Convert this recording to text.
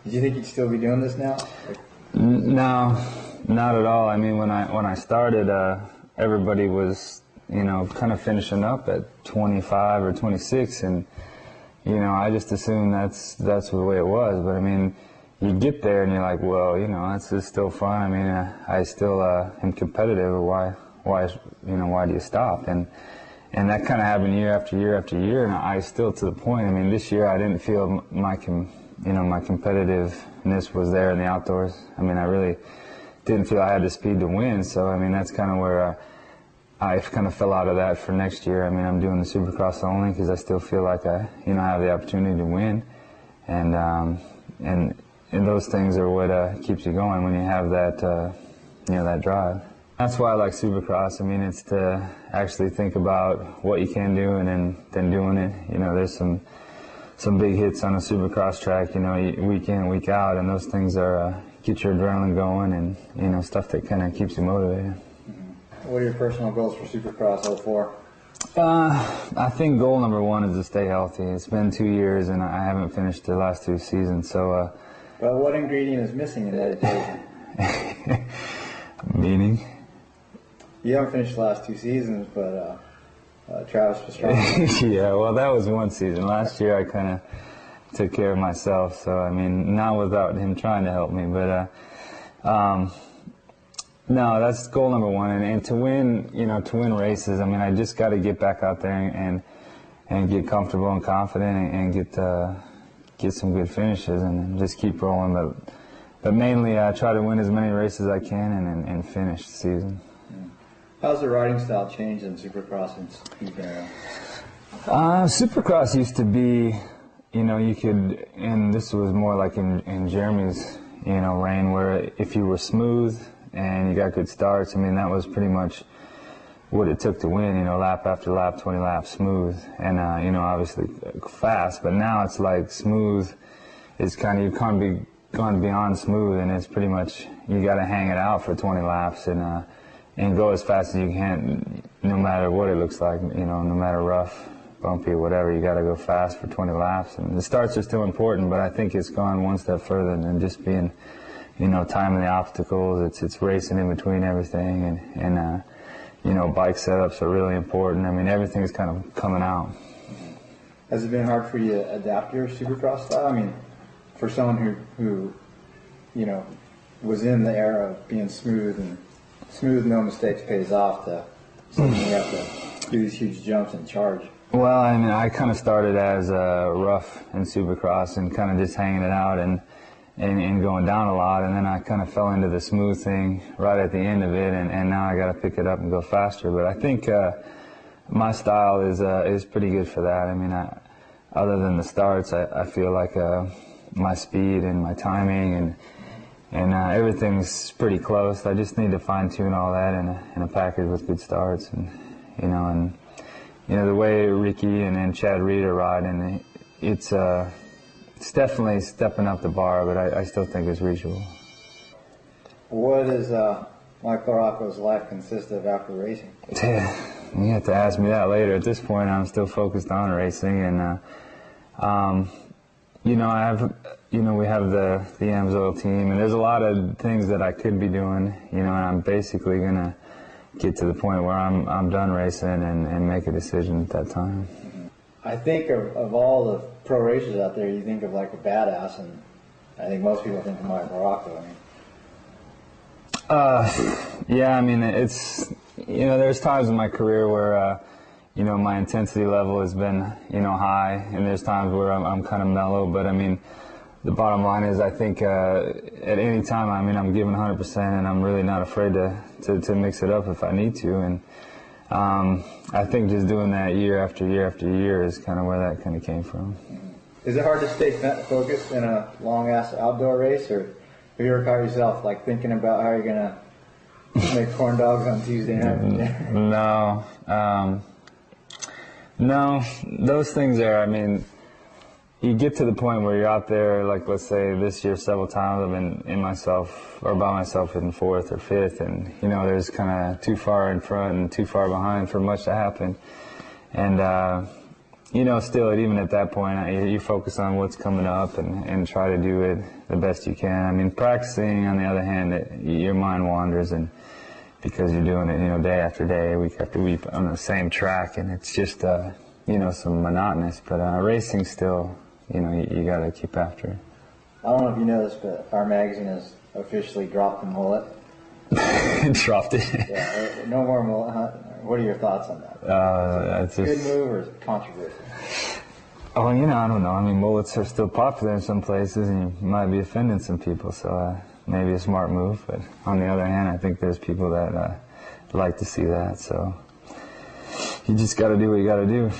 Did you think you'd still be doing this now? No, not at all. I mean, when I started, everybody was, kind of finishing up at 25 or 26, and I just assumed that's the way it was. But I mean, you get there and you're like, well, that's just still fun. I mean, I still am competitive. Or why do you stop? And that kind of happened year after year after year, and I still to the point. I mean, this year I didn't feel my competitiveness was there in the outdoors. I mean, I really didn't feel I had the speed to win. So I mean, that's kind of where I kind of fell out of that for next year. I mean, I'm doing the Supercross only because I still feel like I have the opportunity to win, and those things are what keeps you going when you have that that drive. That's why I like Supercross. I mean, it's to actually think about what you can do and then doing it. There's some big hits on a Supercross track, week in, week out, and those things are get your adrenaline going and stuff that kind of keeps you motivated. What are your personal goals for Supercross 04? I think goal number one is to stay healthy. It's been 2 years and I haven't finished the last 2 seasons, so. But what ingredient is missing in that equation? Meaning? You haven't finished the last 2 seasons, but Travis Pastrana. Yeah, well, that was 1 season. Last year I kind of took care of myself, so I mean, not without him trying to help me, but no, that's goal number one. And to win, to win races, I mean, I just got to get back out there and get comfortable and confident and get some good finishes and just keep rolling. But mainly, I try to win as many races as I can and finish the season. How's the riding style changed in Supercross since you've been around? Supercross used to be, you could, and this was more like in Jeremy's, reign, where if you were smooth and you got good starts, I mean, that was pretty much what it took to win, lap after lap, 20 laps smooth, and, obviously fast. But now it's like smooth is kind of, you've kind of gone beyond smooth, and it's pretty much, you got to hang it out for 20 laps and go as fast as you can, no matter what it looks like, no matter rough, bumpy, or whatever, you got to go fast for 20 laps. And the starts are still important, but I think it's gone one step further than just being, timing the obstacles. It's racing in between everything, and bike setups are really important. I mean, everything's kind of coming out. Has it been hard for you to adapt your Supercross style? I mean, for someone who was in the era of being smooth, and smooth, no mistakes pays off, to something you have to do these huge jumps and charge. Well, I mean, I kind of started as rough in Supercross and kind of just hanging it out and going down a lot, and then I kind of fell into the smooth thing right at the end of it, and now I got to pick it up and go faster. But I think my style is pretty good for that. I mean, other than the starts, I feel like my speed and my timing and everything's pretty close. I just need to fine-tune all that in a package with good starts, and the way Ricky and Chad Reed are riding, it's definitely stepping up the bar, but I still think it's reachable. What does Mike LaRocco's life consist of after racing? You have to ask me that later. At this point, I'm still focused on racing, and we have the AMSOIL team, and there's a lot of things that I could be doing, and I'm basically gonna get to the point where I'm done racing and make a decision at that time. I think of all the pro racers out there, you think of like a badass, and I think most people think of Mike LaRocco. Yeah, I mean, it's, there's times in my career where, my intensity level has been, high, and there's times where I'm kind of mellow, but I mean, the bottom line is I think at any time, I mean, I'm giving 100%, and I'm really not afraid to mix it up if I need to, and I think just doing that year after year after year is kind of where that kind of came from. Is it hard to stay focused in a long-ass outdoor race, or have you ever caught yourself like thinking about how you're going to make corn dogs on Tuesday night? No, those things are, I mean, you get to the point where you're out there, like let's say this year several times I've been by myself in 4th or 5th, and there's kind of too far in front and too far behind for much to happen, and you know, still, even at that point, you focus on what's coming up and try to do it the best you can. I mean, practicing, on the other hand, your mind wanders, and because you're doing it, you know, day after day, week after week on the same track, and it's just, you know, some monotonous. But racing still, you know, you got to keep after it. I don't know if you know this, but our magazine has officially dropped the mullet. Dropped it. Yeah, no more mullet hunt. What are your thoughts on that? It's Good move or is it controversial? Oh, you know, I don't know. I mean, mullets are still popular in some places, and you might be offending some people, so maybe a smart move. But on the other hand, I think there's people that like to see that, so you just got to do what you got to do.